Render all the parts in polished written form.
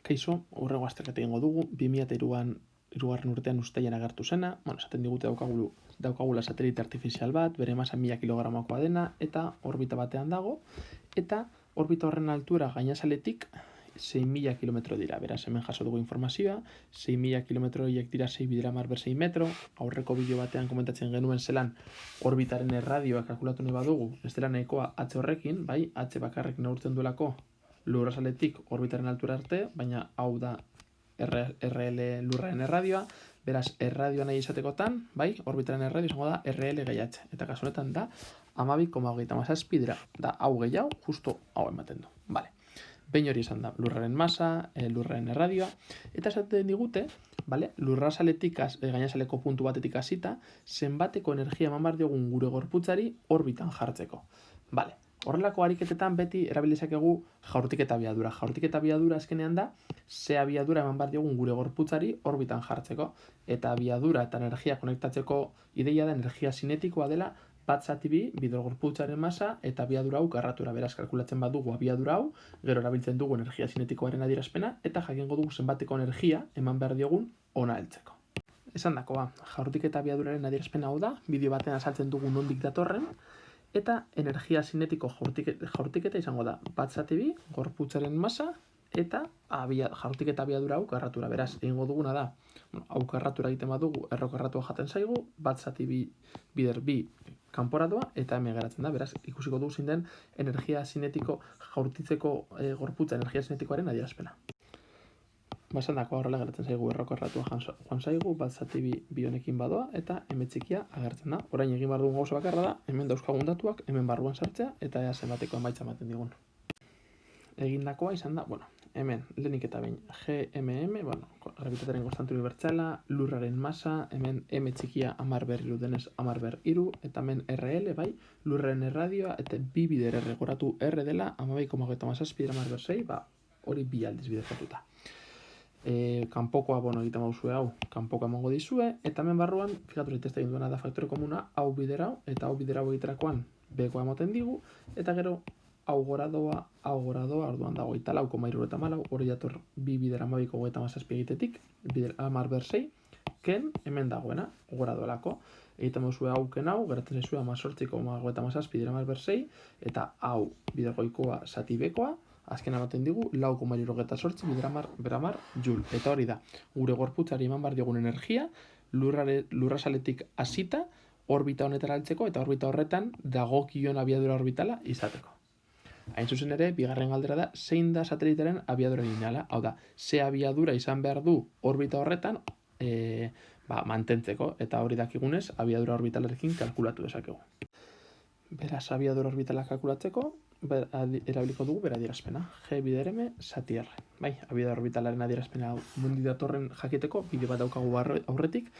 Kaixo, hurrengo azterketa egingo dugu, 2003an hirugarren urtean uztailean agertu zena, esaten digute daukagula satelite artifizial bat, bere masa 1000 kilogramokoa dena, eta orbita batean dago, eta orbita horren altura gainazaletik 6.000 kilometro dira, beraz hemen jaso dugu informazioa, 6.000 kilometro horiek dira 6 bidera mar ber 6 metro, aurreko bideo batean komentatzen genuen zelan orbitaren erradioa kalkulatu nahi badugu, ez dela nahikoa H horrekin, bai, H bakarrek neurtzen duelako lurrazaletik orbitaren altura arte, baina hau da RL lurraren erradioa, beraz erradioa nahi izatekotan, bai, orbitaren erradio izango da RL gehi H, eta kasu honetan da 12,37 dira, da hau gehiago, justo hau ematen du, vale. Behin hori izan da, lurraren masa, lurraren erradioa, eta esaten digute, vale, lurrazaletik, gainazaleko puntu batetik hasita, zenbateko energia eman behar diogun gure gorputzari orbitan jartzeko. Vale. Horrelako ariketetan beti erabilizakegu jaurtik eta abiadura. Jaurtik eta abiadura azkenean da, ze abiadura eman behar diogun gure gorputzari orbitan jartzeko. Eta abiadura eta energia konektatzeko ideia da energia sinetikoa dela, bat zati bi, bidor gorputzaren masa eta abiadura hau karratura. Beraz, kalkulatzen badugu abiadura hau, gero erabiltzen dugu energia sinetikoaren adierazpena, eta jakingo dugu zenbateko energia eman behar diogun ona heltzeko. Esan dakoa, jaurtik eta abiaduraren adierazpena hau da, bideo batean azaltzen dugu nondik datorren, eta energia sinetiko jaurtiketa izango da bat zati bi, gorputzaren masa, eta jaurtiketa abiadura hau karratura. Beraz, egingo duguna da, hau karratura egiten badugu, erro karratua jaten zaigu, bat zati bi bider bi kanporatua, eta hemen geratzen da. Beraz, ikusiko dugu zein den energia sinetiko jaurtitzeko gorputza energia sinetikoaren adierazpena. Basan dako horrela geratzen zaigu erro karratua joan zaigu, bat zati bi honekin badoa, eta hemen txikia agertzen da. Orain egin behar dugun gauza bakarra da, hemen dauzkagun datuak, hemen barruan sartzea, eta ea zenbateko emaitza ematen digun. Egindakoa izan da, hemen lehenik eta behin GMM, gravitataren konstantu unibertsala, lurraren masa, hemen M txikia 10 ber 3 denez 10 ber 3, eta hemen RL, bai, lurraren erradioa, eta bi bider erregoratu R dela, 12,37 10 ber 6, hori bi aldiz biderkatuta. Kanpokoa, egiten bauzue hau, kanpokoa emango dizue, eta hemen barruan, fikatu testa egin duena da faktore komuna, hau bider hau, eta hau bider hau egiterakoan bekoa ematen digu, eta gero hau goradoa, orduan dago, eta 4,74, hori dator bi bider 12,37 egitetik, bider 10 ber 6, ken hemen dagoena, goradoelako, egiten bauzue hau ken hau, geratzen zaizue 18,57 bider 10 ber 6, eta hau bider goikoa zati bekoa, azken ematen digu, 4,78 bider 10 ber 10 joule. Eta hori da, gure gorputzari eman behar diogun energia, lurrazaletik hasita, orbita honetara heltzeko, eta orbita horretan dagokion abiadura orbitala izateko. Hain zuzen ere, bigarren galdera da, zein da satelitaren abiadura lineala? Hau da, ze abiadura izan behar du orbita horretan mantentzeko, eta hori dakigunez, abiadura orbitalarekin kalkulatu dezakegu. Beraz, abiadura orbitala kalkulatzeko, erabiliko dugu bere adierazpena, G bider M zati R. Bai, abiadura orbitalaren adierazpena mundi datorren jakiteko, bideo bat daukagu aurretik,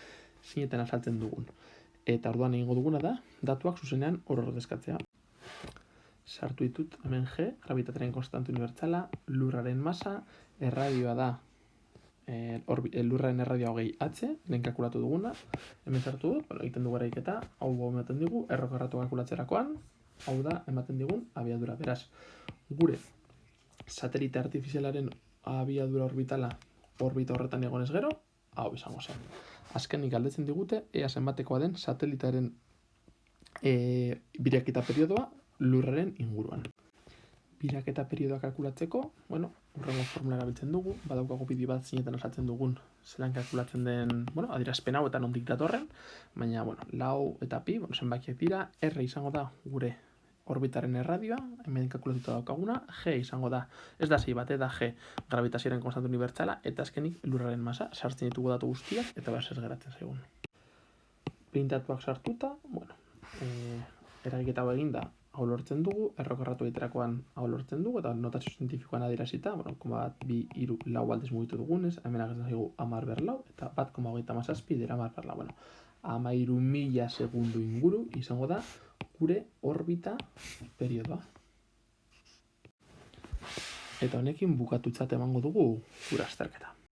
zineten azaltzen dugun. Eta orduan egingo duguna da, datuak zuzenean ordezkatzea. Sartu ditut hemen G, gravitataren konstantu unibertsala, lurraren masa, erradioa da, lurraren erradioa hogei H, lehen kalkulatu duguna, hemen sartu dut, egiten dugu eraiketa, hau ematen digu, erro karratu kalkulatzerakoan, hau da ematen digun abiadura. Beraz, gure satelite artifizialaren abiadura orbitala orbita horretan egonez gero, hau izango zen. Azkenik galdetzen digute, ea zenbatekoa den satelitaren biraketa periodoa lurraren inguruan. Biraketa periodoa kalkulatzeko, hurrengo formula erabiltzen dugu, badaukago bideo bat zinetan osatzen dugun zelan kalkulatzen den, adierazpen hau eta nondik datorren, baina, lau eta pi, zenbakiak dira, R izango da gure orbitaren erradioa, hemen kalkulatuta daukaguna, G izango da, ez da 6 bat, da G, gravitazioaren konstantu unibertsala, eta azkenik lurraren masa, sartzen ditugu datu guztiak, eta ez geratzen zaigun. Pintatuak sartuta, eragiketa hau eginda, hau lortzen dugu, errokarratu egiterakoan hau lortzen dugu, eta notazio zientifikoan adierazita, 1,2, 3, 4 aldiz mugitu dugunez, hemen agertzen zaigu 10 ber 4, eta 1,37 dira 10 ber 4. 13.000 segundu inguru izango da gure orbita periodoa. Eta honekin bukatutzat emango dugu gure azterketa.